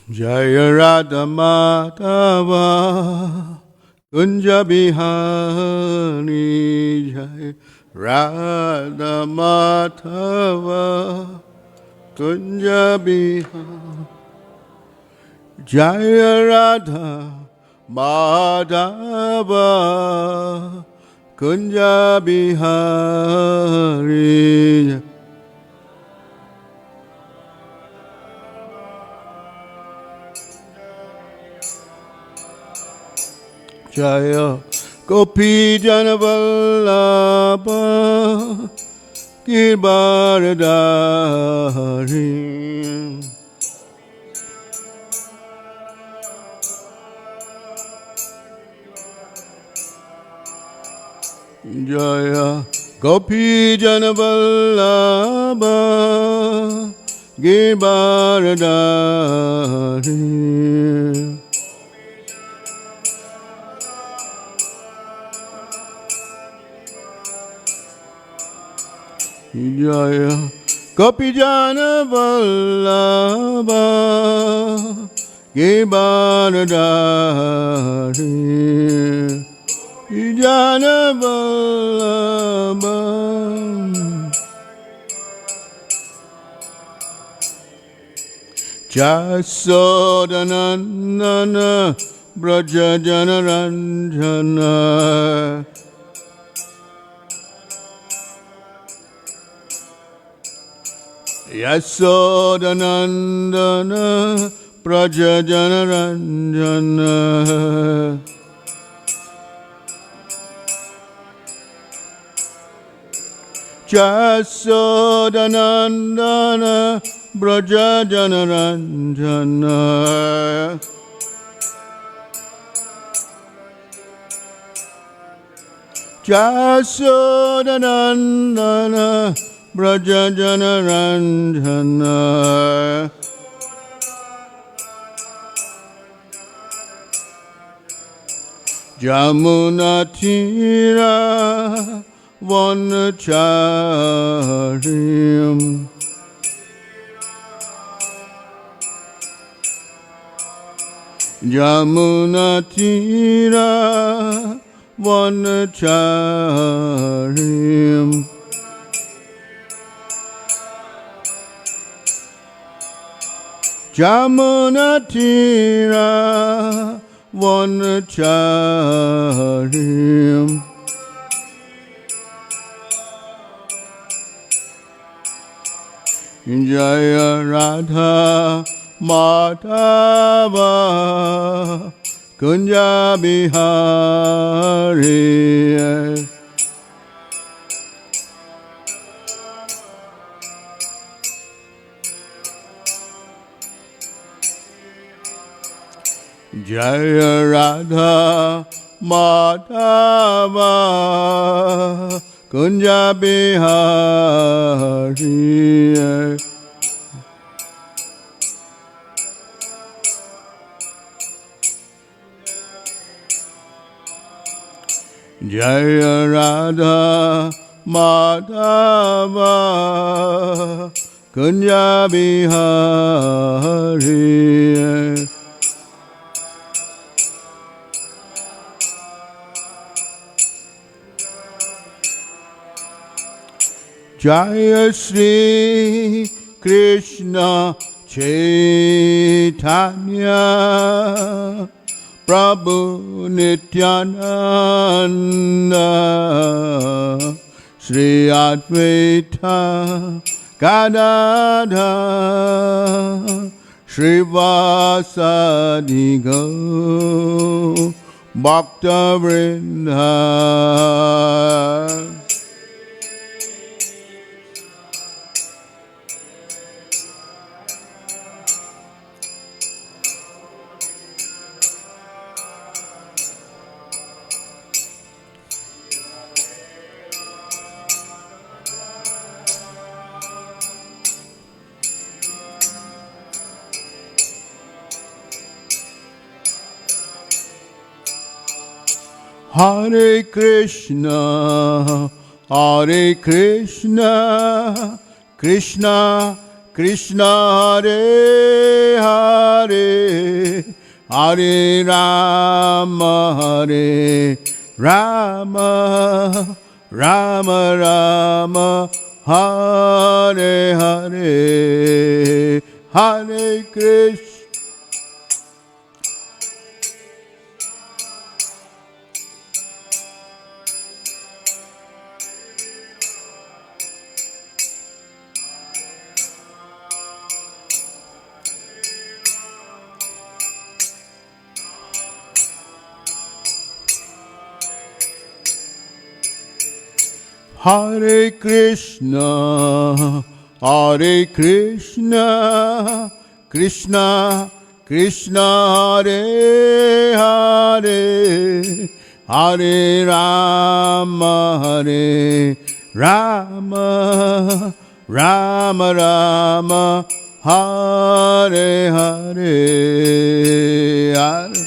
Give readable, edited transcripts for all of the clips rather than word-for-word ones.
Jaya Radha Madhava Kunja Bihari Jaya Radha Madhava Kunja Bihari Jaya Radha Madhava Kunja Bihari Jaya Gopi Janavallabha Girdharadhari Jaya Gopi Janavallabha Girdharadhari Jaya Gopijana Vallabha Girdharadhari Jana Vallabha Jaisacinandana Braja Janaranjana Jaisacinandana Braja Janaranjana Jaisacinandana Braja Janaranjana Jaisacinandana Braja Janaranjana Jamuna Tira Vanacharim Jamuna Tira Vanacharim Jamuna Tira Vanacharim Jaya Radha Madhava Kunja Bihari Jaya Radha Madhava Kunja Bihari Jaya Radha Madhava Kunja Bihari Jaya Shri Krishna Chaitanya Prabhu Nityananda Shri Advaita Gadadha Shri Vasadi Gaur Bhakta Vrinda Hare Krishna, Krishna Krishna Hare Hare Hare Rama Hare Rama Rama Rama Hare Hare Hare Krishna Hare Krishna, Hare Krishna, Krishna Krishna Hare Hare, Hare Rama Hare Rama, Rama Rama Hare Hare, Hare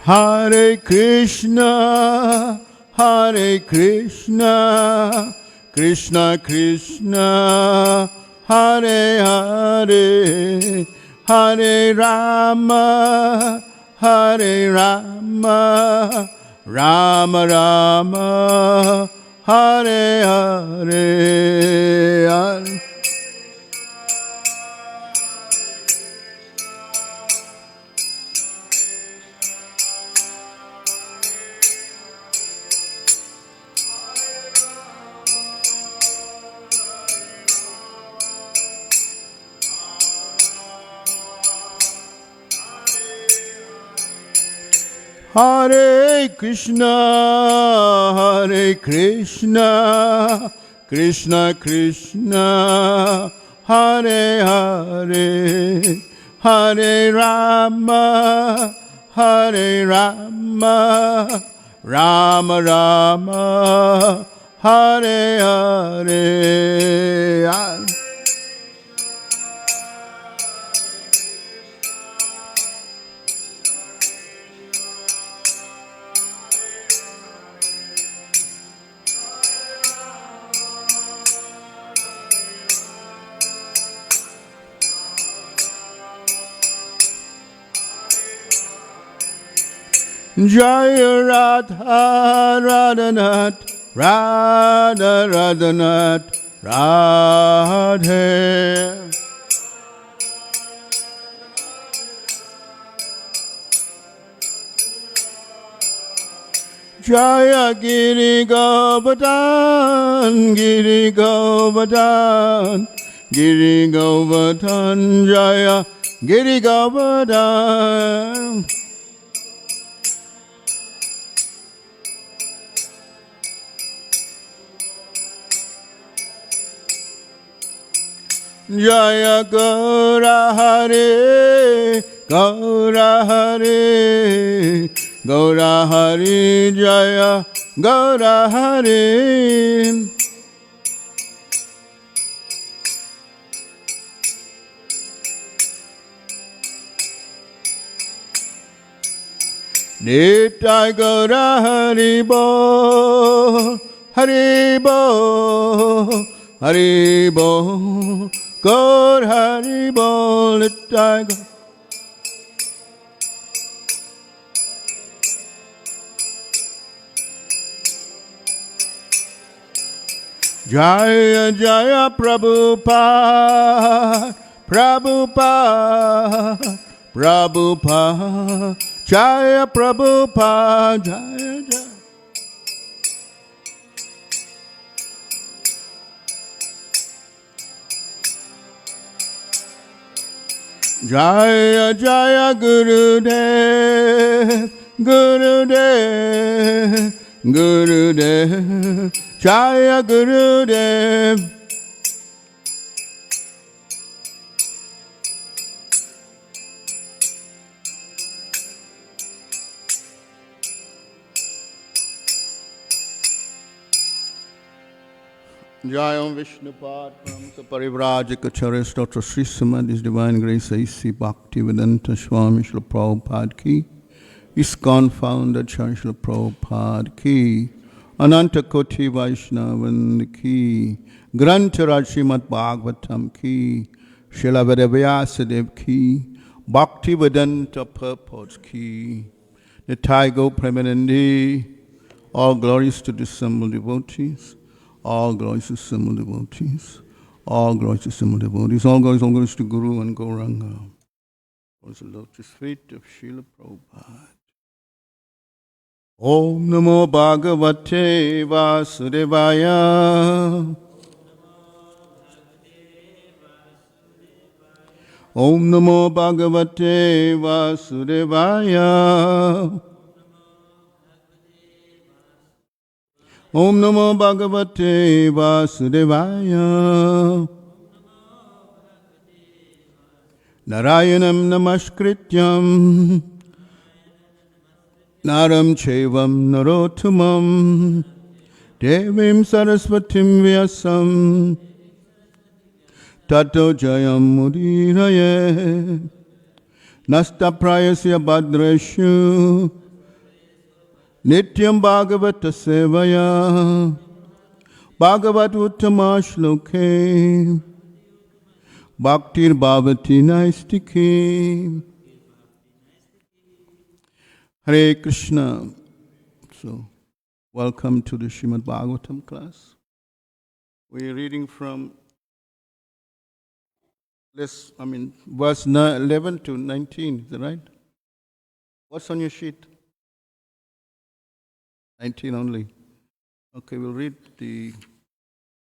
Hare Krishna, Hare Krishna, Krishna Krishna, Hare Hare, Hare Rama, Hare Rama, Rama Rama, Hare Hare, Hare Hare Krishna, Hare Krishna, Krishna Krishna, Hare Hare, Hare Rama, Hare Rama, Rama Rama, Hare Hare, Hare Jaya Radha Radhanath Radha Radhanath Radhe Jaya Giri Govardhan Giri Govardhan Giri Govardhan Jaya Giri Govardhan Jaya Gaura Hare, Gaura Hare, Gaura Hare, Jaya Gaura Hare. Nitai Gaura Haribo, Haribo, Haribo. Gaur Hari Bol Nitai Gaur Jaya Jaya Prabhupada Prabhupada Prabhupada Jaya Prabhupada Jaya Jaya Jaya Jaya Gurudev Gurudev Gurudev Jaya Gurudev Jayam Vishnupad Pramsa Parivrajika Charis Dr. Srimad, His Divine Grace A.C. Bhaktivedanta Swami Srila Prabhupada Ki, ISKCON Founder Chai Srila Prabhupada Ki, Ananta Koti Vaishnavan Ki, Grantaraj Srimad Bhagavatam Ki, Srila Vedavyasadev Ki, Bhaktivedanta Purport Ki, Nitai Go Premanandi. All glories to the assembled devotees. All glories to assembled devotees. All glories to assembled devotees. All glories to Guru and Gauranga. Glories to the lotus feet of Srila Prabhupada. Om Namo Bhagavate Vasudevaya. Om Namo Bhagavate Vasudevaya. Om Namo Bhagavate Vasudevaya. Narayanam Namaskrityam Naram Chevam Narottamam Devim Saraswatim Vyasam Tato Jayam Mudiraye Nasta Prayasya Bhadreshu Nityam Bhagavata Sevaya Bhagavat Uttama Shloke Bhaktir Bhavati Naistiki. Hare Krishna. So, welcome to the Srimad Bhagavatam class. We're reading from verse 11 to 19, is that right? What's on your sheet? 19 only. Okay, we'll read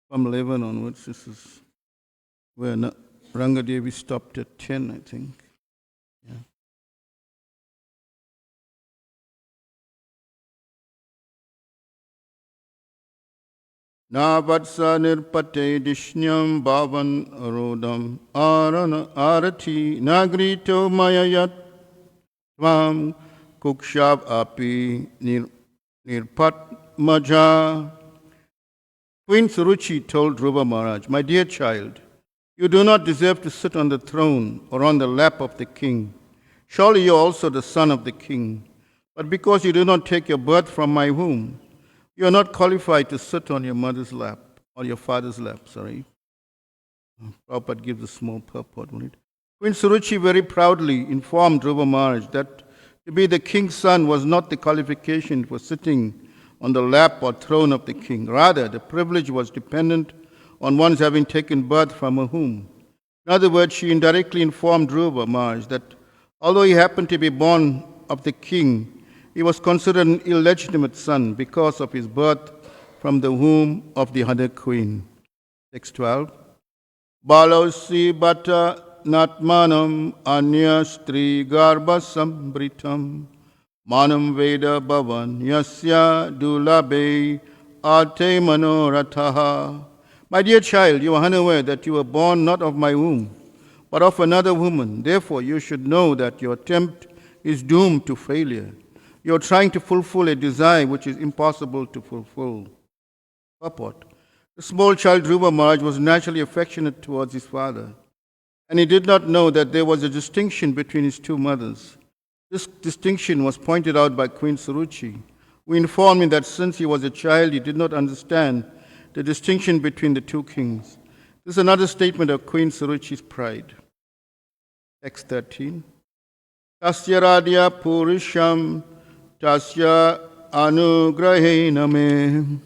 from 11 onwards. This is where Rangadevi stopped at 10, I think. Yeah. Na vatsa nirpate dishnyam bhavan arodam arati nagrito mayayat tvam kukshav api nirpat maja. Queen Suruchi told Dhruva Maharaj, "My dear child, you do not deserve to sit on the throne or on the lap of the king. Surely you are also the son of the king. But because you do not take your birth from my womb, you are not qualified to sit on your mother's lap, or your father's lap, sorry." Prabhupada gives a small purport on it. Queen Suruchi very proudly informed Dhruva Maharaj that to be the king's son was not the qualification for sitting on the lap or throne of the king. Rather, the privilege was dependent on one's having taken birth from a womb. In other words, she indirectly informed Dhruva Maharaj that although he happened to be born of the king, he was considered an illegitimate son because of his birth from the womb of the other queen. Text 12. Balosi bata natmanam anya stri garba sambritam manam veda bhavan yasya dulabe ate manorathaha. My dear child, you are unaware that you were born not of my womb, but of another woman. Therefore, you should know that your attempt is doomed to failure. You are trying to fulfill a desire which is impossible to fulfill. Purport. The small child Dhruva Maharaj was naturally affectionate towards his father, and he did not know that there was a distinction between his two mothers. This distinction was pointed out by Queen Suruchi, who informed me that since he was a child, he did not understand the distinction between the two kings. This is another statement of Queen Suruchi's pride. Text 13. Tasya radya purisham tasya anugrahena me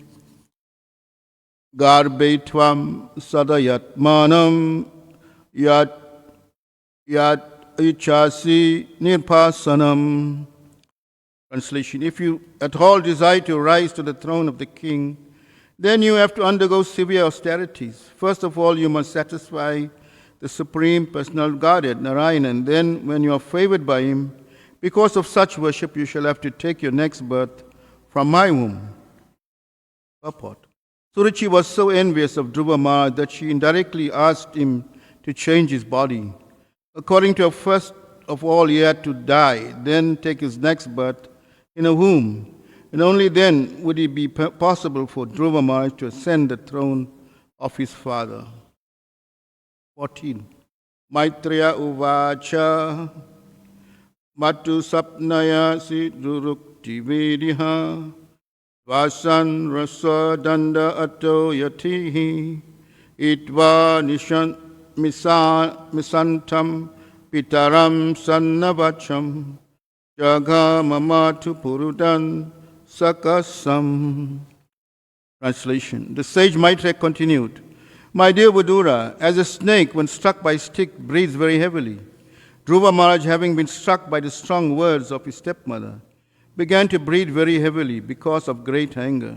garbe tvam sadayat manam yat ichasi nirpasanam. Translation. If you at all desire to rise to the throne of the king, then you have to undergo severe austerities. First of all, you must satisfy the Supreme Personal Godhead, Narayana, and then when you are favored by him, because of such worship, you shall have to take your next birth from my womb. Purport. Suruchi was so envious of Dhruva Maharaj that she indirectly asked him to change his body. According to her, first of all, he had to die, then take his next birth in a womb. And only then would it be possible for Dhruva Maharaj to ascend the throne of his father. 14. Maitreya uvacha matu sapnaya sidurukti vediha vasan rasa danda ato yatihi itva misantam pitaram sannavacham jaga mamatu purudan sakasam. Translation. The sage Maitreya continued, "My dear Vidura, as a snake when struck by a stick breathes very heavily, Dhruva Maharaj, having been struck by the strong words of his stepmother, began to breathe very heavily because of great anger.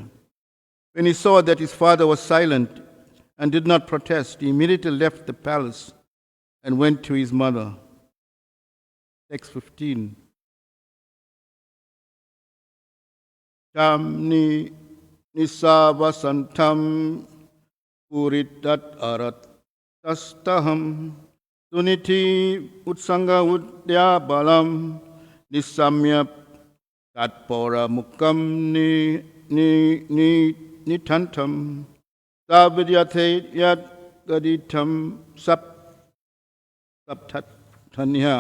When he saw that his father was silent and did not protest, he immediately left the palace and went to his mother." Text 15. Tamni nisavasantam puritat arat tastaham suniti utsanga udya balam nisamya tatpora mukam nitantam savidyate yat gaditam saptatanya.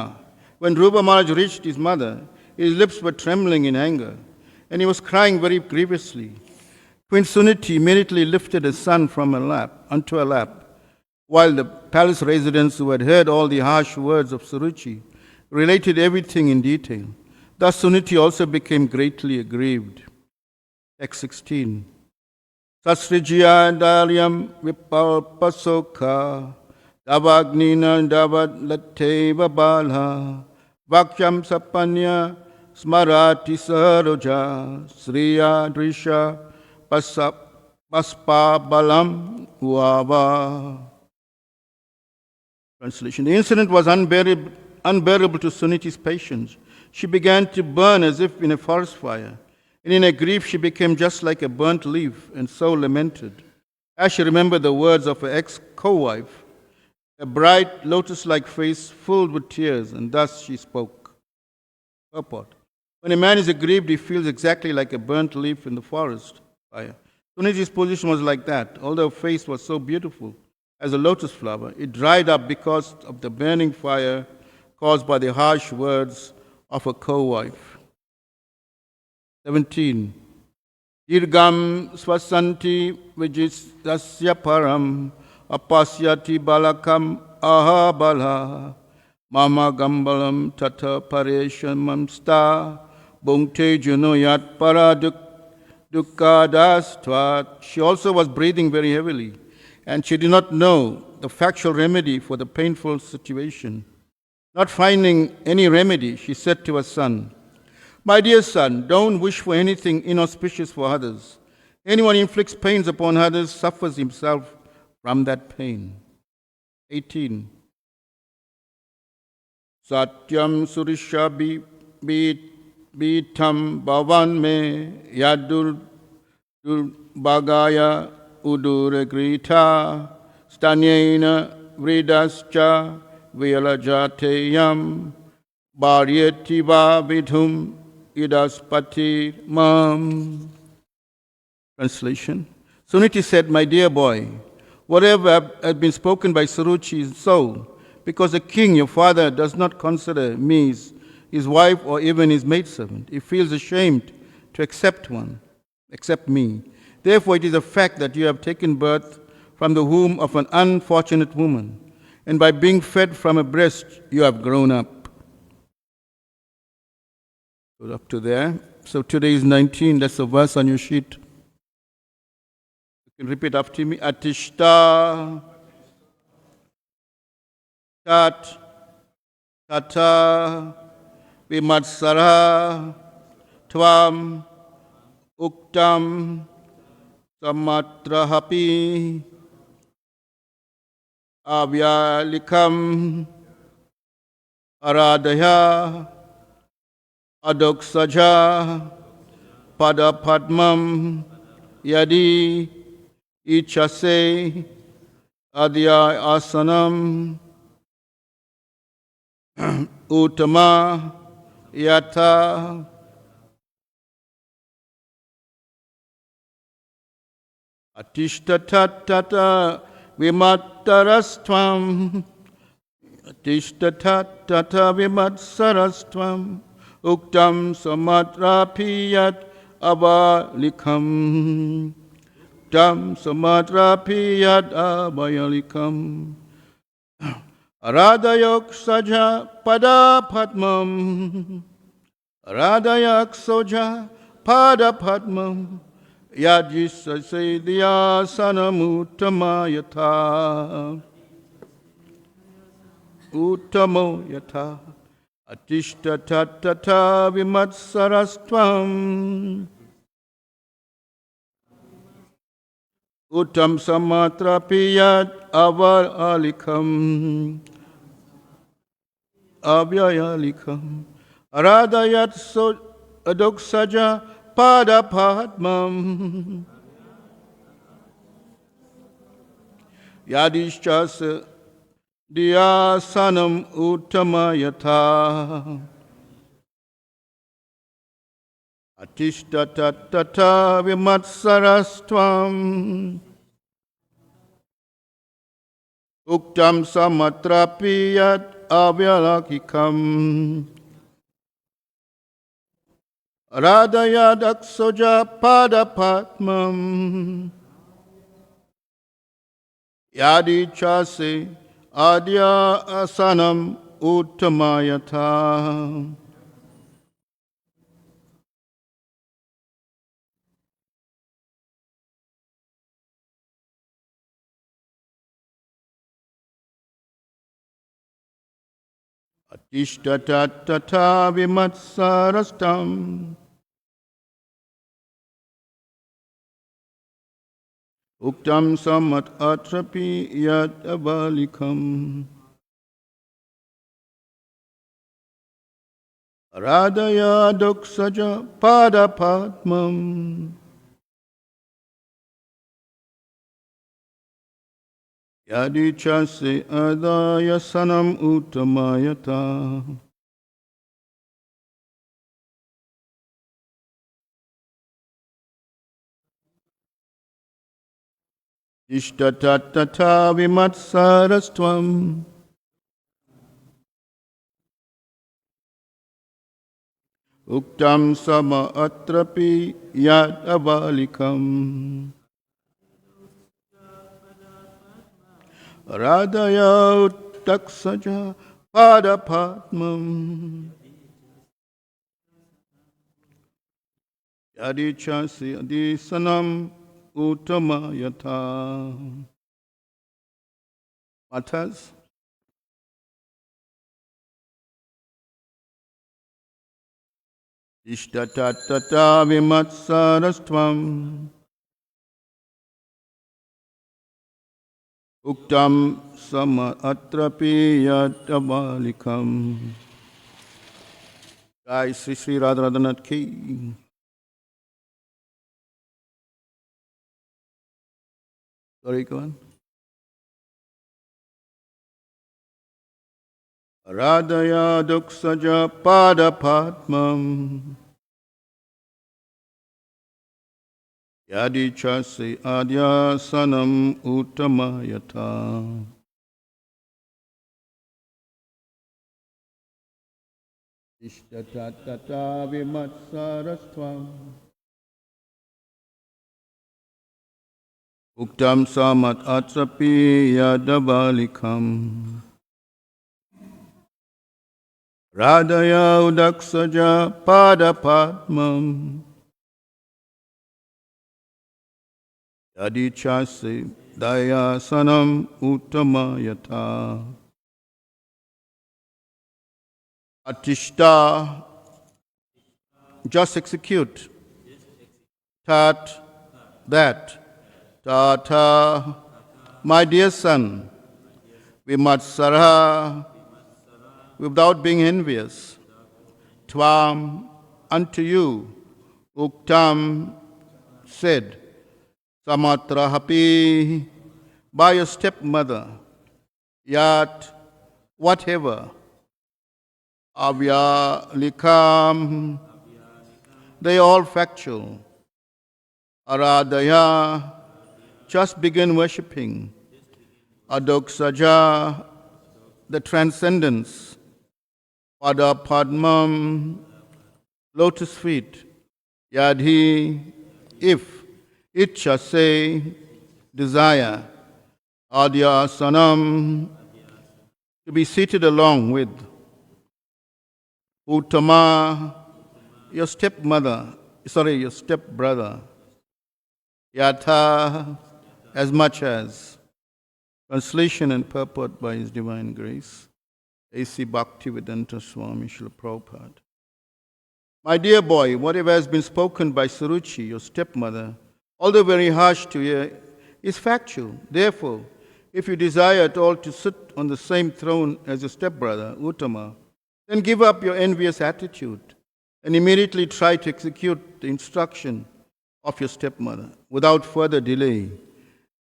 When Dhruva Maharaj reached his mother, his lips were trembling in anger, and he was crying very grievously. Queen Suniti immediately lifted his son from onto a lap, while the palace residents who had heard all the harsh words of Suruchi related everything in detail. Thus Suniti also became greatly aggrieved. Text 16. Sasrijiya daryam vipalpasoka davagnina davatlateva balha vaksham sapanya smarati saroja sriya drisha paspa balam uava. Translation. The incident was unbearable to Suniti's patience. She began to burn as if in a forest fire, and in her grief she became just like a burnt leaf, and so lamented. As she remembered the words of her ex-co-wife, a bright lotus-like face filled with tears, and thus she spoke. Purport. When a man is aggrieved, he feels exactly like a burnt leaf in the forest fire. Suniti's position was like that. Although her face was so beautiful as a lotus flower, it dried up because of the burning fire caused by the harsh words of her co-wife. 17. Dirgam swasanti vijistasya param apasyati balakam ahabala mama gambalam tata pareshamam sta bhungte junoyat paraduk dukkhadas tvat. She also was breathing very heavily, and she did not know the factual remedy for the painful situation. Not finding any remedy, she said to her son, "My dear son, don't wish for anything inauspicious for others. Anyone inflicts pains upon others suffers himself from that pain." 18. Satyam surisha bitam bhavan me yadur bagaya uduragrita stanyena vridascha Vyalajateyam Bharyativa Vidhum Idaspati Mam. Translation. Suniti said, "My dear boy, whatever has been spoken by Suruchi is so, because the king, your father, does not consider me his wife or even his maidservant. He feels ashamed to accept me. Therefore, it is a fact that you have taken birth from the womb of an unfortunate woman, and by being fed from a breast, you have grown up." Go up to there. So today is 19. That's the verse on your sheet. You can repeat after me. Atishta tat tata vimatsara tvam uktam samatrahapi avyalikam aradaya adoksaja padapadmam yadi ichase adya asanam utama yata. Atishtatata vimattarastvam. Atishtatata vimatsarastvam. Uktam samatrapiyat avalikam. Uktam samatrapiyat avalikam. Aradayok saja pada padmam. Aradayak soja pada padmam. Yajisasya sanamutama yatha. Uttamo yatha. Atishtatata vimatsarastvam. Uttam samatrapiyat avalikam. Abhyayalikam. Aradayat so adoksaja pada padmam. Yadishchasa diyasanam uttamayatha. Atishtatata vimatsarastvam. Uktam samatrapiyat avyalakikam. Radayadaksoja pada padmam. Yadi chase adya asanam uttamayatha. Atishtatata vimatsarastam. Uktam samat atrapi yad avalikam. Radaya doksaja pada padmam. Yadi chase adaya sanam uttamayata. Ishtatata vimatsarastvam. Uktam sama atrapi yad avalikam. Radaya uttaksaja pada padmam. Yadi chasi adi sanam uttamayatha. Matas. Ishtatata vimatsarastvam. Uktam sama atrapi yad avalikam. Jai Sri Sri Radharanath ki. Sorry, go on. Radaya doksaja pada padmam. Yadi chasi adya sanam uttamayatha. Ishtatata vimatsarastvam. Uktam samat atrapi yadavalikam. Radaya udaksaja pada padmam. Yadi chasi daya sanam uttamayatha. Atishta, just execute. Tat, that. Tata, my dear son. Vimatsara, without being envious. Tvam, unto you. Uktam, said. Samatrahapi, by your stepmother. Yat, whatever. Avyalikam, they all factual. Aradaya, just begin worshipping. Adoksaja, the transcendence. Pada Padmam, lotus feet. Yadhi, if. Itcha, say, desire. Adya Sanam, to be seated along with. Uttama, your stepbrother. Yatha, as much as. Translation and purport by His Divine Grace. A.C. Bhaktivedanta Swami Srila Prabhupada. My dear boy, whatever has been spoken by Suruchi, your stepmother, although very harsh to hear, is factual. Therefore, if you desire at all to sit on the same throne as your stepbrother, Uttama, then give up your envious attitude and immediately try to execute the instruction of your stepmother. Without further delay,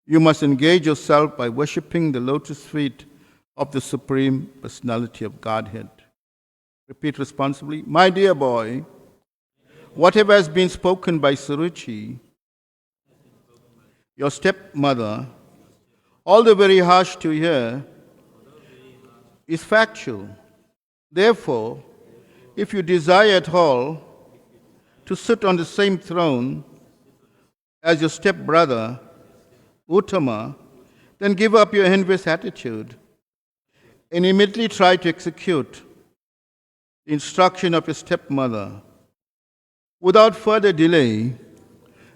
you must engage yourself by worshipping the lotus feet of the Supreme Personality of Godhead. Repeat responsibly. My dear boy, whatever has been spoken by Suruchi, your stepmother, although very harsh to hear, is factual. Therefore, if you desire at all to sit on the same throne as your stepbrother, Uttama, then give up your envious attitude and immediately try to execute the instruction of your stepmother. Without further delay,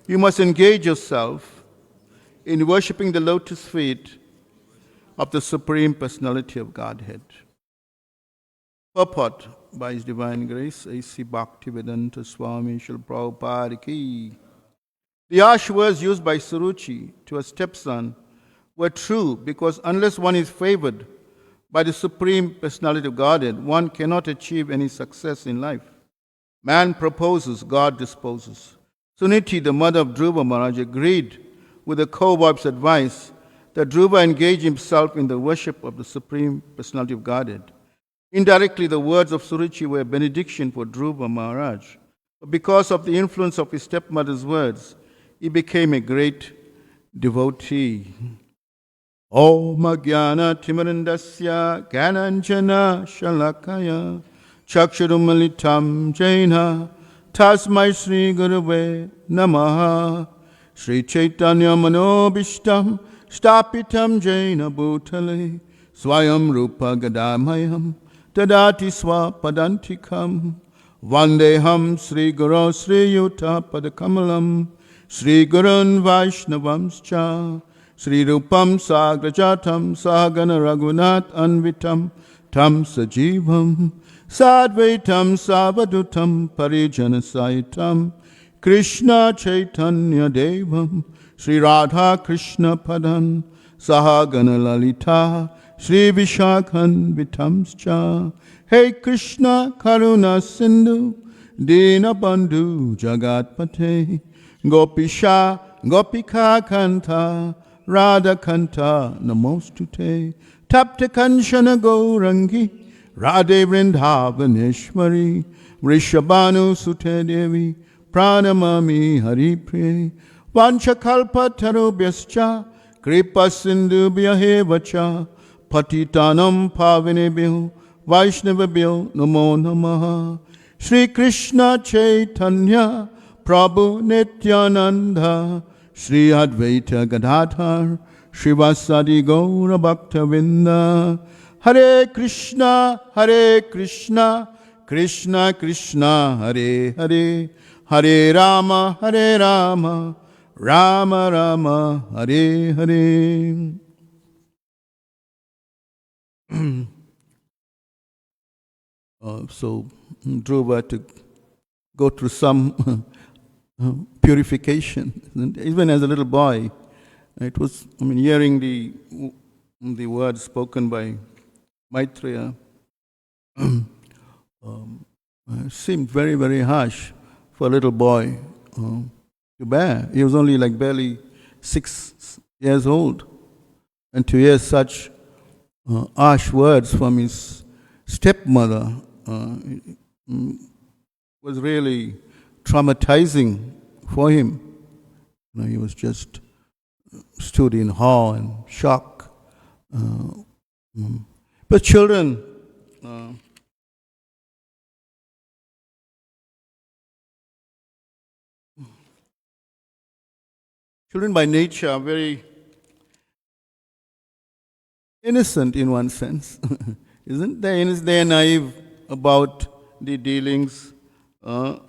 you must engage yourself in worshipping the lotus feet of the Supreme Personality of Godhead. Purport by His Divine Grace, A.C. Bhaktivedanta Swami Srila Prabhupada Ki. The harsh words used by Suruchi to her stepson were true because unless one is favored by the Supreme Personality of Godhead, one cannot achieve any success in life. Man proposes, God disposes. Suniti, the mother of Dhruva Maharaj, agreed with the co-wife's advice that Dhruva engage himself in the worship of the Supreme Personality of Godhead. Indirectly, the words of Suruchi were a benediction for Dhruva Maharaj. But because of the influence of his stepmother's words, he became a great devotee. Om Jnana Timirandasya Gyananjana Shalakaya Chakshurumalitam Jaina Tasmai Sri Gurave Namaha Sri Chaitanya Manobishtam Stapitam Jaina Bhutale Swayam Rupa Gadamayam Tadati Swapadantikam Vandeham Sri Guru Sri Yuta Padakamalam Sri Gurun Vaishnavamscha Sri Rupam Sagrajatam Sahagana Raghunath Anvitam Tam Sajivam Sadvaitam Savadutam Parijana Saitam Krishna Chaitanya Devam Sri Radha Krishna Padan Sahagana Lalita Sri Vishakhan Vitamscha Hey Krishna Karuna Sindhu Dina Bandhu Jagatpate Gopisha Gopika Kanta Radha Kanta Namostute Tapta Kanchana Gaurangi Radhe Vrindavaneshwari Vrishabhanu Sute Devi Pranamami Hari Priye Vanchakalpa Tarobhyascha Kripa Sindhubhya Hevacha Patitanam Pavinebhyo Vaishnavabhyo Namo Namaha Sri Krishna Chaitanya Prabhu Nityananda Sri Advaita Gadadhar Srivasadi Gaura Bhaktavinda Hare Krishna Krishna Krishna Hare Hare Hare Rama Rama Rama Hare Hare. So Dhruva to go through some purification. And even as a little boy, it was, hearing the words spoken by Maitreya seemed very, very harsh for a little boy to bear. He was only like barely 6 years old. And to hear such harsh words from his stepmother was really traumatizing for him. He was just stood in awe and shock. But children, children by nature are very innocent in one sense, isn't they? They are naive about the dealings or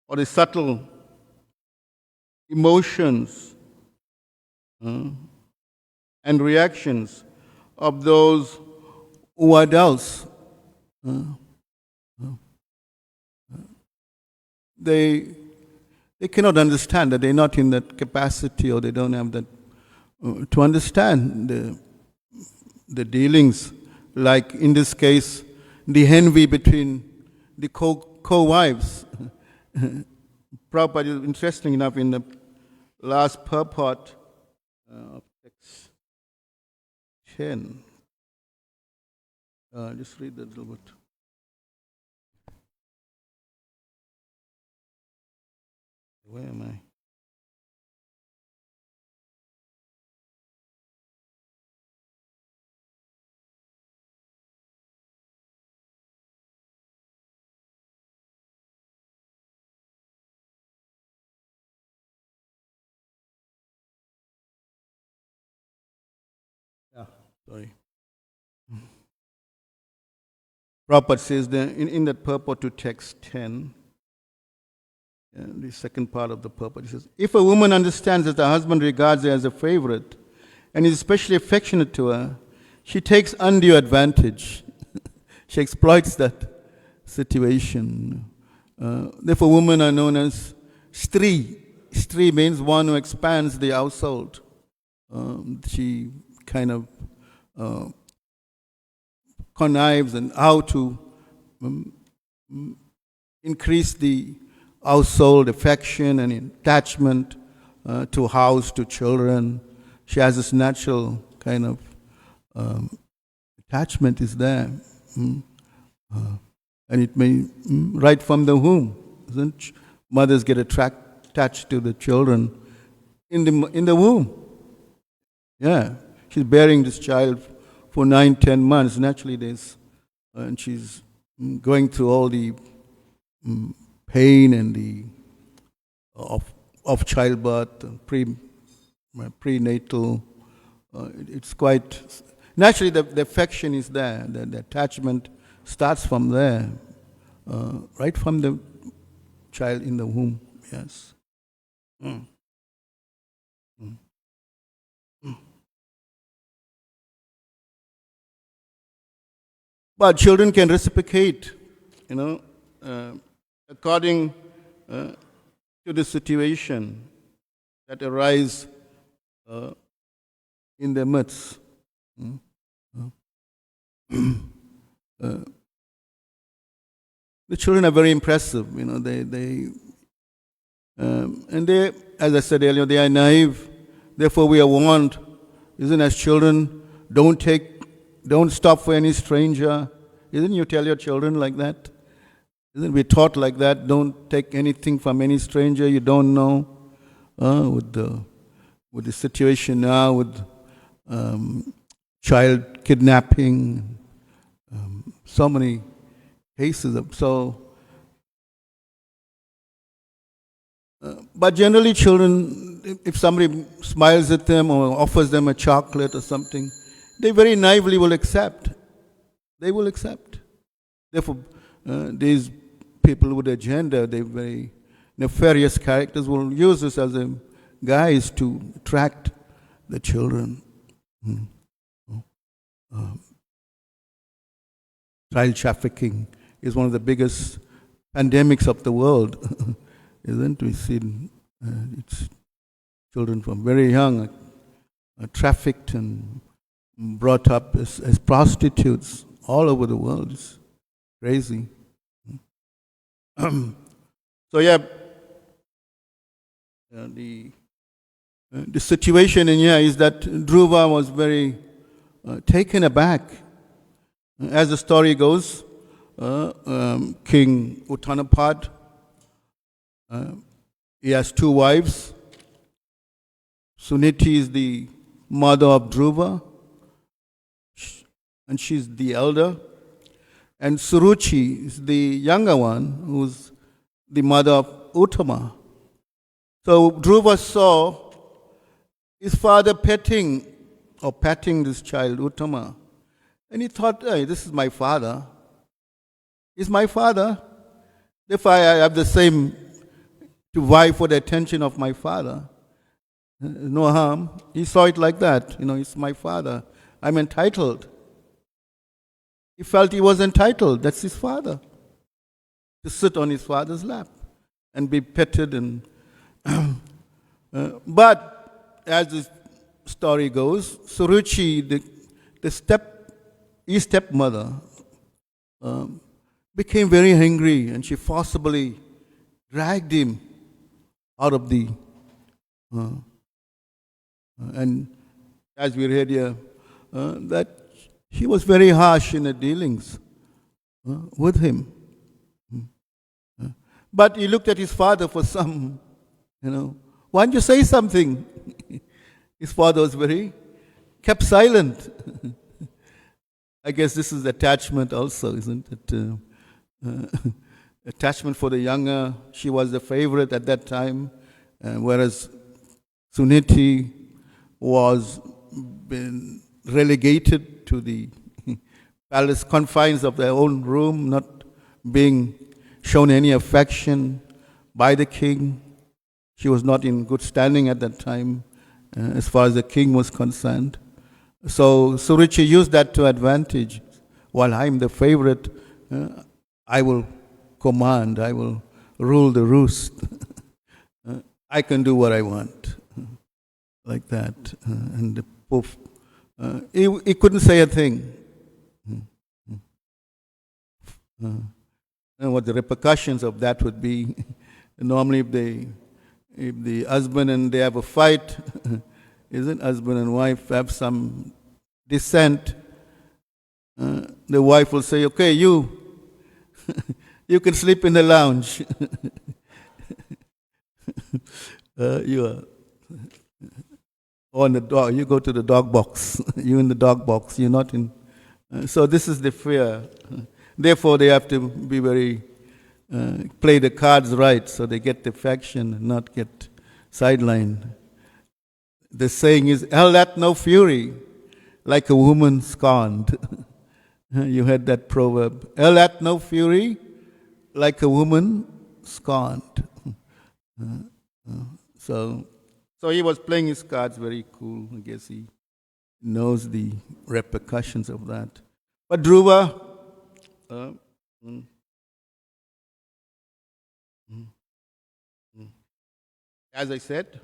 the subtle emotions and reactions of those who are adults. They cannot understand that they're not in that capacity, or they don't have that to understand the dealings, like in this case, the envy between the co-wives. Prabhupada, interesting enough, in the last purport of text 10, just read that a little bit. Where am I? Sorry. Prabhupada says that in that purport to text 10, the second part of the purport, he says, if a woman understands that the husband regards her as a favorite and is especially affectionate to her, she takes undue advantage. She exploits that situation. Therefore, women are known as stri. Stri means one who expands the household. She kind of connives and how to increase the household affection and attachment to house, to children. She has this natural kind of attachment is there. And it may, right from the womb, isn't mothers get attached to the children in the womb. Yeah. She's bearing this child for 9-10 months. Naturally, and she's going through all the pain and the of childbirth, prenatal. It's quite naturally the affection is there. The attachment starts from there, right from the child in the womb. Yes. But children can reciprocate, according to the situation that arise in their midst. The children are very impressive, and they, as I said earlier, they are naive. Therefore, we are warned, isn't as children, don't stop for any stranger. Isn't you tell your children like that? Isn't we taught like that? Don't take anything from any stranger you don't know. With the situation now, with child kidnapping, so many cases of so. But generally, children, if somebody smiles at them or offers them a chocolate or something, they very naively will accept. They will accept. Therefore, these people with agenda, they very nefarious characters, will use this as a guise to attract the children. Child trafficking is one of the biggest pandemics of the world, isn't it? We see it's children from very young are trafficked and brought up as prostitutes all over the world. It's crazy. So yeah, the situation in here is that Dhruva was very taken aback. As the story goes, King Uttanapad, he has two wives, Suniti is the mother of Dhruva, and she's the elder. And Suruchi is the younger one, who's the mother of Uttama. So Dhruva saw his father patting this child, Uttama. And he thought, hey, this is my father. He's my father. Therefore, I have the same to vie for the attention of my father. No harm. He saw it like that. It's my father. I'm entitled. He felt he was entitled. That's his father. To sit on his father's lap and be petted. But as the story goes, Suruchi, his stepmother, became very angry, and she forcibly dragged him out of the. And as we read here, that she was very harsh in her dealings with him. But he looked at his father for some, why don't you say something? His father kept silent. I guess this is attachment also, isn't it? Attachment for the younger. She was the favorite at that time, whereas Suniti was been relegated to the palace confines of their own room, not being shown any affection by the king. She was not in good standing at that time as far as the king was concerned. So Suruchi used that to advantage. While I'm the favorite, I will command, I will rule the roost. I can do what I want. Like that. And the Pope, he couldn't say a thing. And what the repercussions of that would be. Normally if the husband and they have a fight, isn't husband and wife have some dissent, the wife will say, okay, you can sleep in the lounge. You are on the dog. You go to the dog box. You in the dog box. You're not in. So this is the fear. Therefore, they have to be very play the cards right, so they get the affection and not get sidelined. The saying is, "Hell hath no fury, like a woman scorned." You heard that proverb. Hell hath no fury, like a woman scorned. So he was playing his cards very cool. I guess he knows the repercussions of that. But Dhruva, as I said,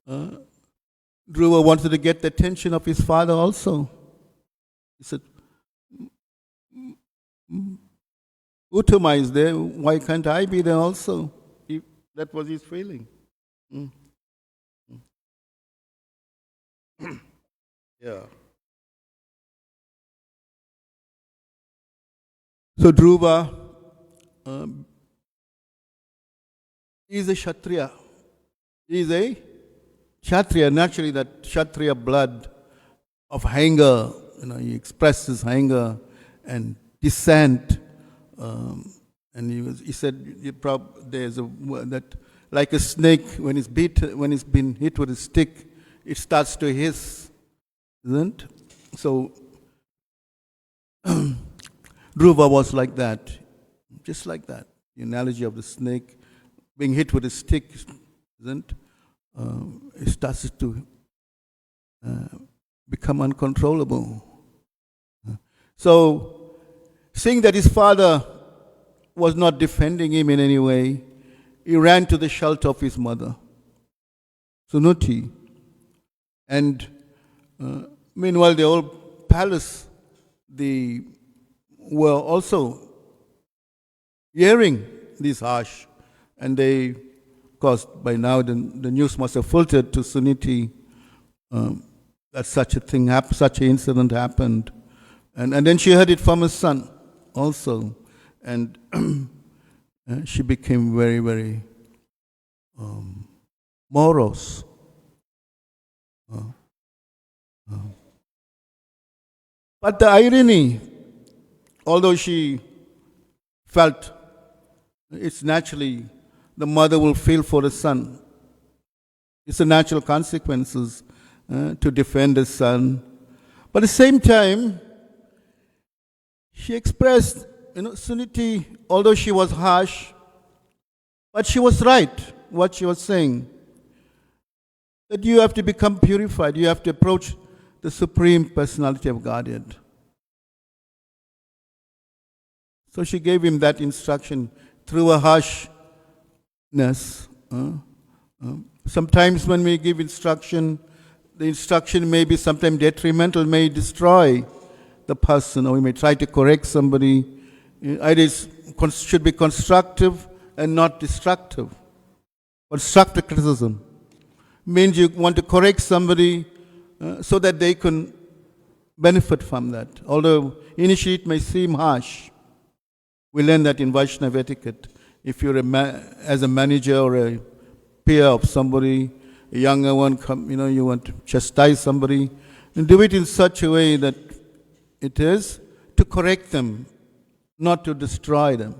Dhruva wanted to get the attention of his father also. He said, Uttama is there, why can't I be there also? That was his feeling. Yeah. So Dhruva is a Kshatriya. He is a Kshatriya. Naturally, that Kshatriya blood of anger, he expresses anger and dissent. And he said, there's that like a snake when it's been hit with a stick, it starts to hiss, isn't? So Dhruva was like that, just like that. The analogy of the snake being hit with a stick, isn't? It starts to become uncontrollable. So, seeing that his father was not defending him in any way, he ran to the shelter of his mother, Sunuti. And meanwhile, the whole palace, were also hearing this harsh, and they, of course, by now the news must have filtered to Suniti that such a thing happened, such an incident happened, and then she heard it from her son also, and she became very, very morose. But the irony, although she felt it's naturally the mother will feel for the son. It's a natural consequences to defend the son. But at the same time, she expressed, Suniti, although she was harsh, but she was right, what she was saying. That you have to become purified. You have to approach the Supreme Personality of Godhead. So she gave him that instruction through a harshness. Sometimes when we give instruction, the instruction may be sometimes detrimental, may destroy the person, or we may try to correct somebody. It should be constructive and not destructive. Constructive criticism means you want to correct somebody so that they can benefit from that. Although initially it may seem harsh. We learn that in Vaishnava etiquette. If you're as a manager or a peer of somebody, a younger one, you want to chastise somebody, and do it in such a way that it is to correct them, not to destroy them.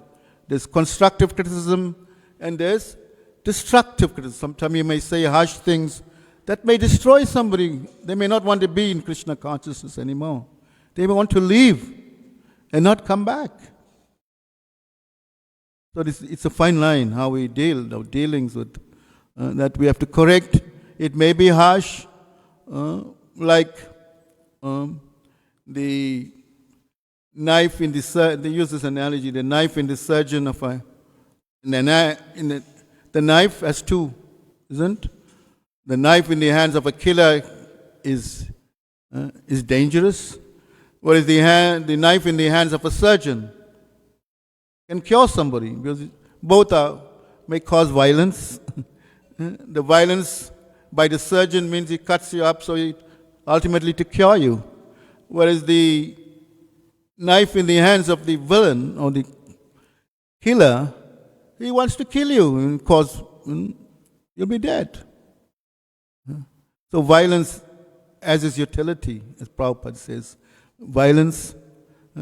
There's constructive criticism and there's destructive criticism. Sometimes you may say harsh things that may destroy somebody. They may not want to be in Krishna consciousness anymore. They may want to leave and not come back. So it's a fine line how we deal, our dealings with that we have to correct. It may be harsh, like the knife in the they use this analogy, the knife in the surgeon of a the knife has two, isn't? The knife in the hands of a killer is dangerous, whereas the knife in the hands of a surgeon can cure somebody, because both may cause violence. The violence by the surgeon means he cuts you up so ultimately to cure you. Whereas the knife in the hands of the villain or the killer, he wants to kill you and cause you'll be dead. So violence as its utility, as Prabhupada says. Violence.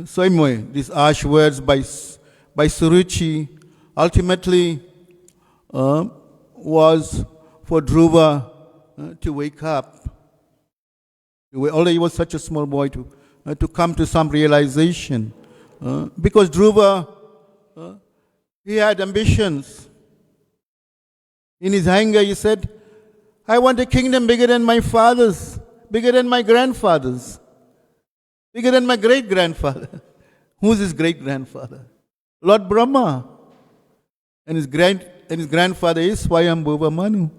So anyway, these harsh words by Suruchi ultimately was for Dhruva to wake up. Although he was such a small boy, to come to some realization. Because Dhruva, he had ambitions. In his anger, he said, I want a kingdom bigger than my father's, bigger than my grandfather's, bigger than my great-grandfather. Who's his great-grandfather? Lord Brahma. And his grandfather is Swayambhuva Manu.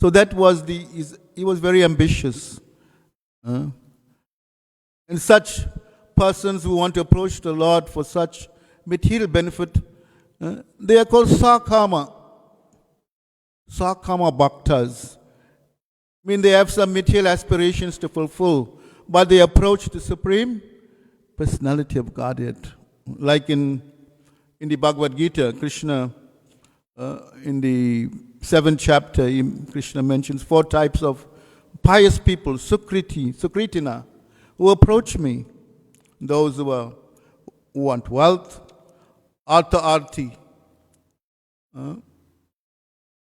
So that was he was very ambitious. And such persons who want to approach the Lord for such material benefit, they are called Sakama. Sakama Bhaktas. I mean, they have some material aspirations to fulfill, but they approach the Supreme Personality of Godhead. Like in the Bhagavad Gita, Krishna, in the 7th chapter, Krishna mentions 4 types of pious people, Sukritina, who approach me. Those who want wealth, Artha-arthi.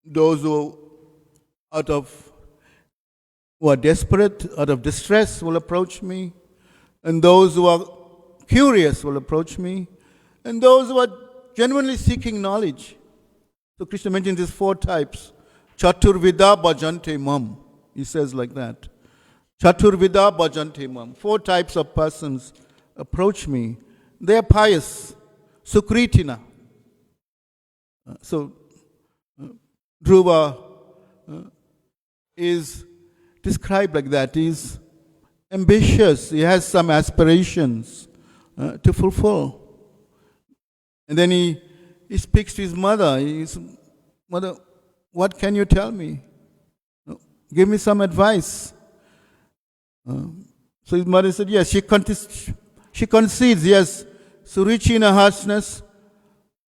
Those who are desperate, out of distress, will approach me. And those who are curious will approach me. And those who are genuinely seeking knowledge. So Krishna mentions these 4 types. Chaturvida bhajante mam. He says like that. Chaturvida bhajante mam. 4 types of persons approach me. They are pious. Sukritina. So Dhruva is described like that. He's ambitious. He has some aspirations to fulfill. And then he speaks to his mother. Mother, what can you tell me? Give me some advice. So his mother said, yes, she concedes, yes, Suruchi in her harshness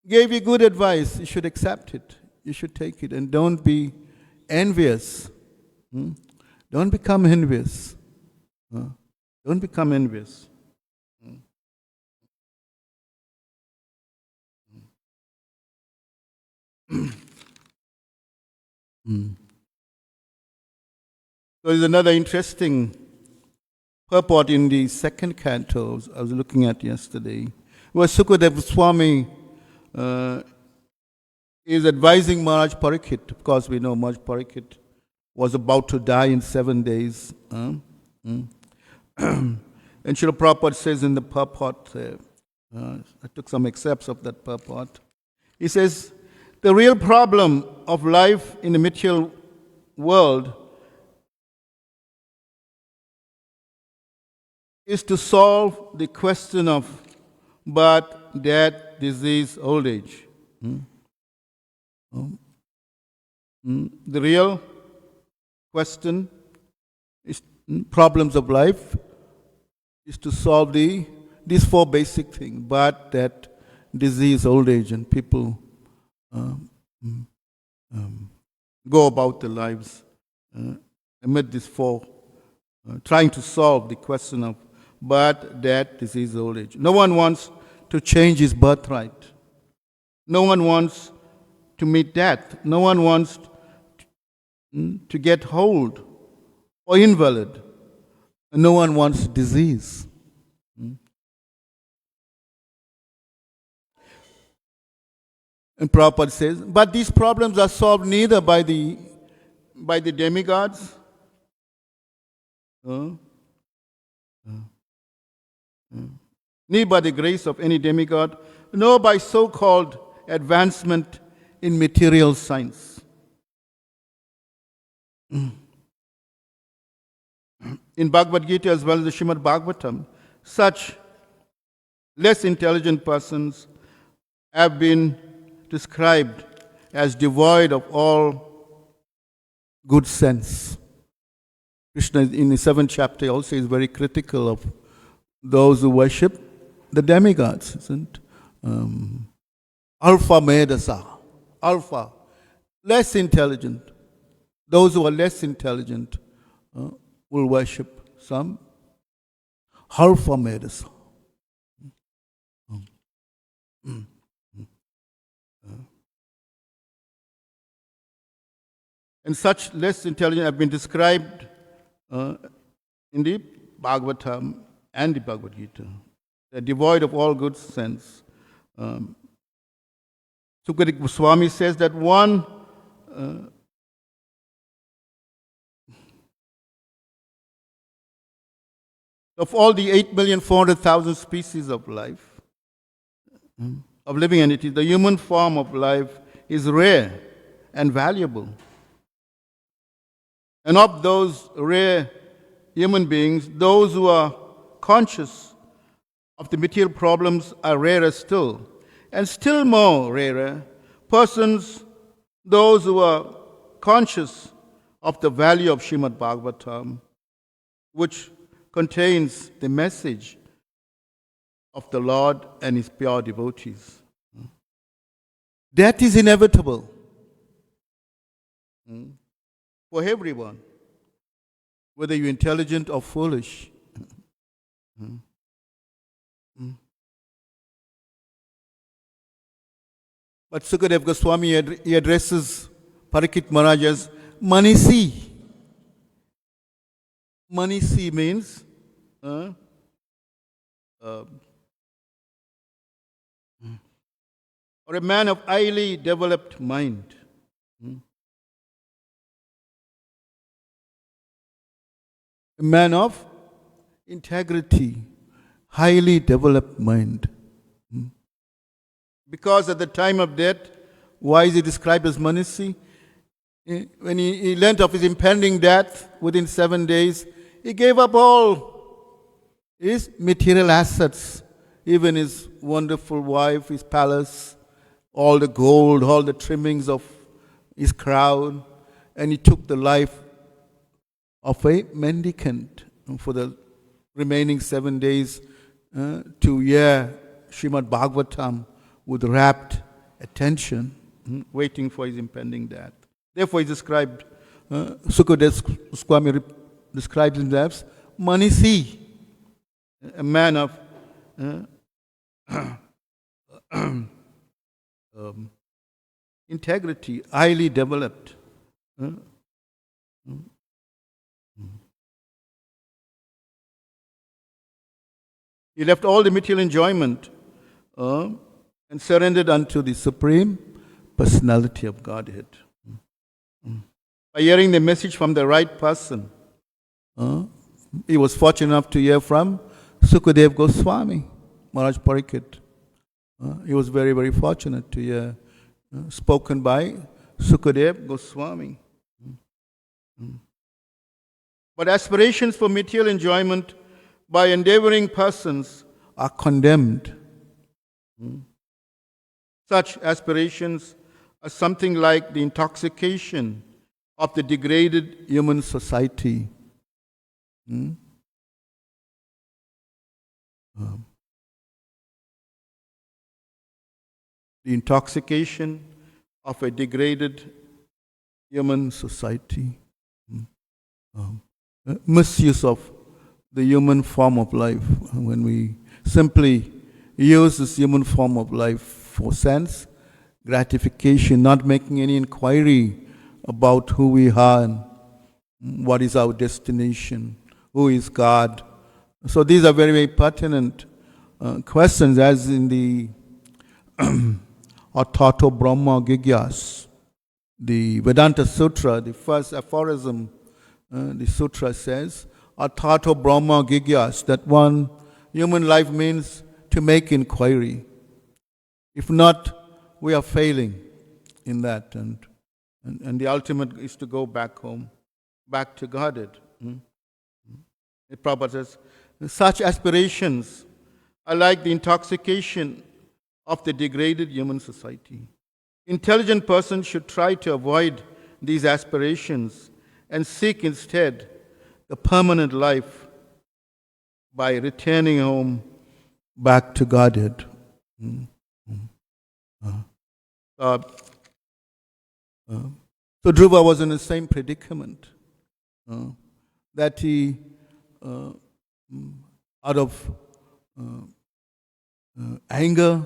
gave you good advice. You should accept it. You should take it and don't be envious. Don't become envious. Don't become envious. So there's another interesting purport in the second canto I was looking at yesterday, where Sukadeva Swami is advising Maharaj Parikshit. Of course, we know Maharaj Parikshit was about to die in 7 days. And Srila Prabhupada says in the purport, I took some excerpts of that purport. He says, the real problem of life in the material world is to solve the question of birth, death, disease, old age. The real question is problems of life is to solve these four basic things: birth, death, disease, old age, and people go about their lives amid these four, trying to solve the question of birth, death, disease, old age. No one wants to change his birthright. No one wants to meet death. No one wants to get old or invalid. And no one wants disease. And Prabhupada says, but these problems are solved neither by the demigods, neither by the grace of any demigod, nor by so-called advancement in material science. In Bhagavad Gita as well as the Srimad Bhagavatam, such less intelligent persons have been described as devoid of all good sense. Krishna in the 7th chapter also is very critical of those who worship the demigods, isn't Alpha Medasa, Alpha, less intelligent. Those who are less intelligent will worship some Alpha Medasa. And such less intelligent have been described in the Bhagavatam and the Bhagavad Gita. They're devoid of all good sense. Sukadeva Goswami says that one of all the 8,400,000 species of life, of living entities, the human form of life is rare and valuable. And of those rare human beings, those who are conscious of the material problems are rarer still. And still more rarer, persons, those who are conscious of the value of Srimad Bhagavatam, which contains the message of the Lord and His pure devotees. Death is inevitable for everyone, whether you're intelligent or foolish. But Sukadeva Goswami, he addresses Parikshit Maharaj as Manisi. Manisi means or a man of highly developed mind. A man of integrity, highly developed mind. Because at the time of death, why is he described as Manisi? When he learnt of his impending death within 7 days, he gave up all his material assets, even his wonderful wife, his palace, all the gold, all the trimmings of his crown, and he took the life of a mendicant for the remaining 7 days to hear Srimad Bhagavatam with rapt attention, waiting for his impending death. Therefore, he is described Sukadev Swami describes himself as Manisi, a man of integrity, highly developed. He left all the material enjoyment and surrendered unto the Supreme Personality of Godhead. By hearing the message from the right person, he was fortunate enough to hear from Sukadev Goswami, Maharaj Pariksit. He was very, very fortunate to hear spoken by Sukadev Goswami. But aspirations for material enjoyment by endeavoring persons are condemned. Such aspirations are something like the intoxication of the degraded human society. The intoxication of a degraded human society. Misuse of the human form of life. When we simply use this human form of life for sense gratification, not making any inquiry about who we are and what is our destination, who is God. So these are very, very pertinent questions, as in the Atato Brahma Gigyas, the Vedanta Sutra, the first aphorism, the sutra says, Atato Brahma Gigyas, that one human life means to make inquiry. If not, we are failing in that, and the ultimate is to go back home, back to Godhead. Prabhupada says, such aspirations are like the intoxication of the degraded human society. Intelligent persons should try to avoid these aspirations and seek instead the permanent life by returning home back to Godhead. So Dhruva was in the same predicament, that he, out of anger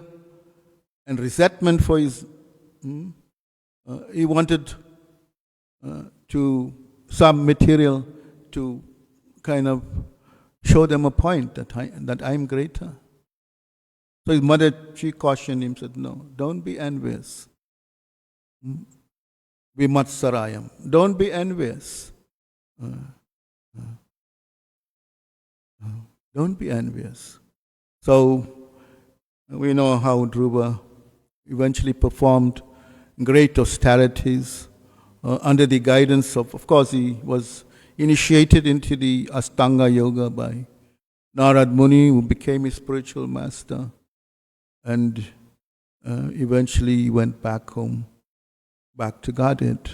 and resentment for his, he wanted to some material to kind of show them a point that I am greater. So his mother, she cautioned him, said, no, don't be envious. Vimatsarayam. Don't be envious. Don't be envious. So we know how Dhruva eventually performed great austerities under the guidance of course, he was initiated into the Astanga Yoga by Narad Muni, who became his spiritual master, and eventually he went back home, back to Godhead.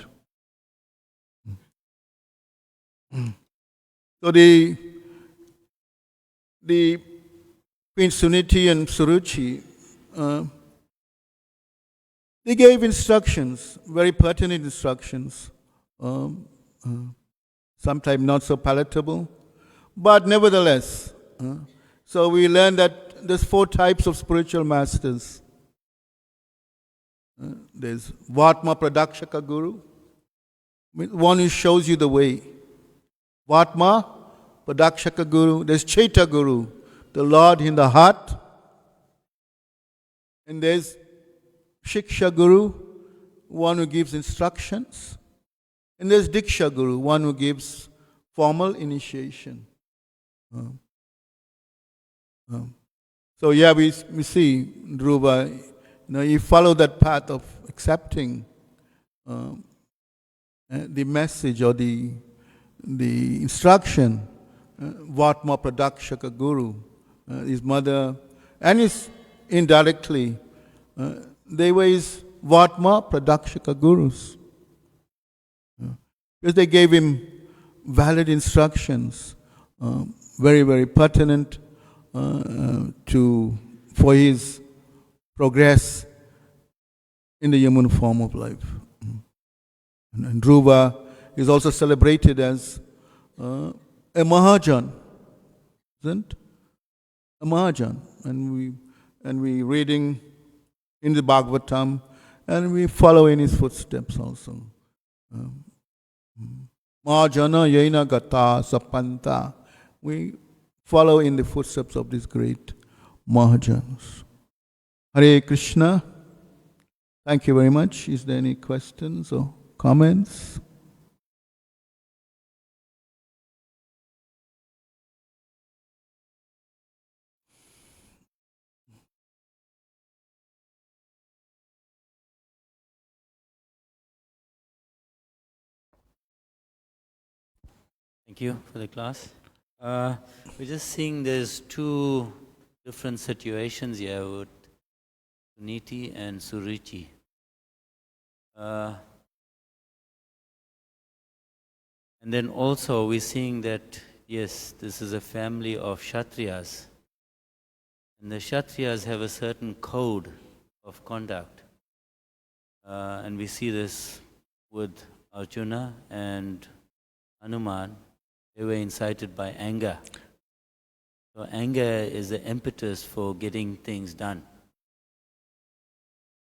So the Queen Suniti and Suruchi, they gave instructions, very pertinent instructions, sometimes not so palatable, but nevertheless. So we learn that there's 4 types of spiritual masters. There's Vatma Pradakshaka Guru, one who shows you the way. Vatma Pradakshaka Guru. There's Chaita Guru, the Lord in the heart. And there's Shiksha Guru, one who gives instructions. And there's Diksha Guru, one who gives formal initiation. So yeah, we see Dhruva, he followed that path of accepting the message or the instruction, Vatma Pradakshaka Guru, his mother, and his indirectly, they were his Vatma Pradakshaka Gurus. Because they gave him valid instructions, very, very pertinent for his progress in the human form of life. And Dhruva is also celebrated as a Mahajan, isn't a Mahajan, and we reading in the Bhagavatam, and we follow in his footsteps also. Mahajana Yena Gata Sapanta. We follow in the footsteps of these great Mahajans. Hare Krishna. Thank you very much. Is there any questions or comments? Thank you for the class. We're just seeing there's two different situations here with Suniti and Suruchi. And then also we're seeing that, yes, this is a family of Kshatriyas. And the Kshatriyas have a certain code of conduct. And we see this with Arjuna and Hanuman. They were incited by anger. So anger is the impetus for getting things done.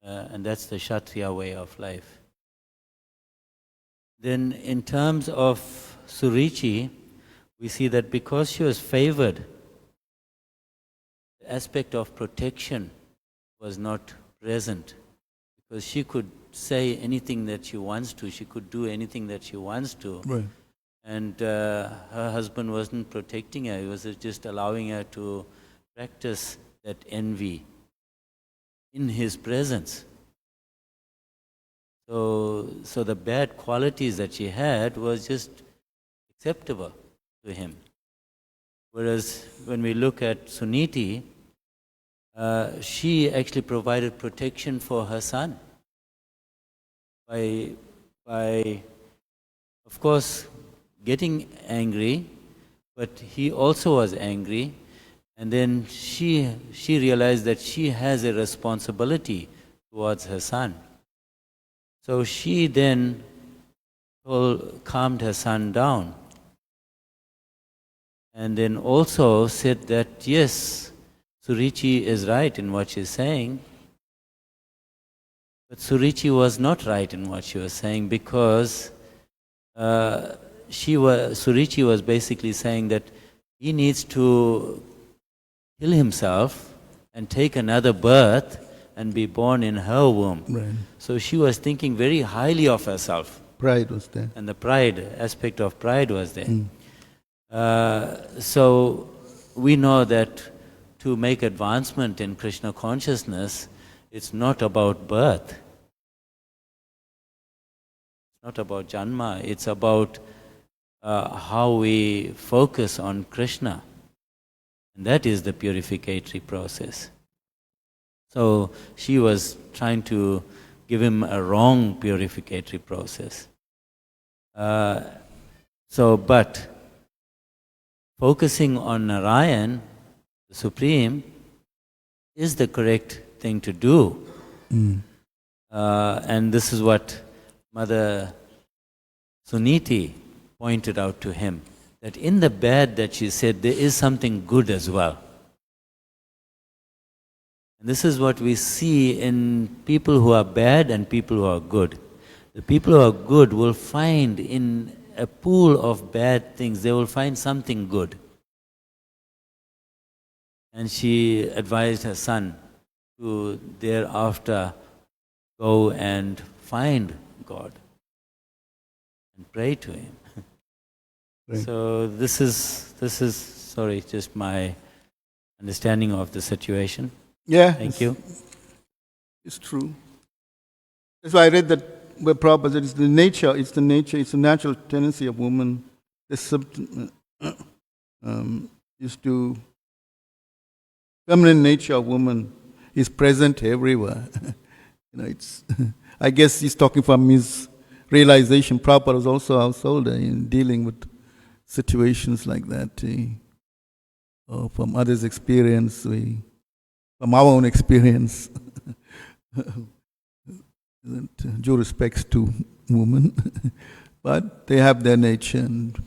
And that's the Kshatriya way of life. Then in terms of Suruchi, we see that because she was favored, the aspect of protection was not present. Because she could say anything that she wants to, she could do anything that she wants to. Right. And her husband wasn't protecting her, he was just allowing her to practice that envy in his presence. So the bad qualities that she had was just acceptable to him. Whereas when we look at Suniti, she actually provided protection for her son by of course, getting angry, but he also was angry, and then she realized that she has a responsibility towards her son. So she then calmed her son down, and then also said that yes, Suruchi is right in what she's saying, but Suruchi was not right in what she was saying, because Suruchi was basically saying that he needs to kill himself and take another birth and be born in her womb. Right. So she was thinking very highly of herself. Pride was there. And the aspect of pride was there. So we know that to make advancement in Krishna consciousness, it's not about birth. It's not about janma. It's about how we focus on Krishna. And that is the purificatory process. So she was trying to give him a wrong purificatory process. But focusing on Narayan, the Supreme, is the correct thing to do. And this is what Mother Suniti pointed out to him, that in the bad that she said, there is something good as well. And this is what we see in people who are bad and people who are good. The people who are good will find in a pool of bad things, they will find something good. And she advised her son to thereafter go and find God and pray to Him. Right. So this is sorry, just my understanding of the situation. Yeah. Thank you. It's true. That's why I read that where Prabhupada said it's the nature, it's the natural tendency of woman. The feminine nature of woman is present everywhere. It's. I guess he's talking from his realization. Prabhupada was also a householder in dealing with situations like that. From others' experience, from our own experience. Due respects to women, but they have their nature, and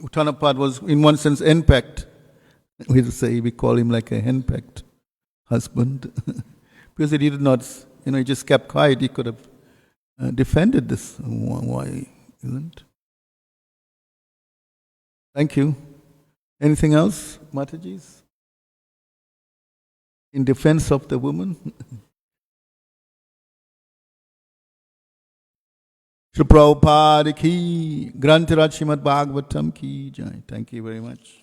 Uttanapad was in one sense henpecked. We call him like a henpecked husband because he did not, he just kept quiet. He could have defended this. Why isn't? Thank you. Anything else, Mataji's? In defense of the woman? Shri Prabhupada ki, Granth Raj Srimad Bhagavatam ki jai. Thank you very much.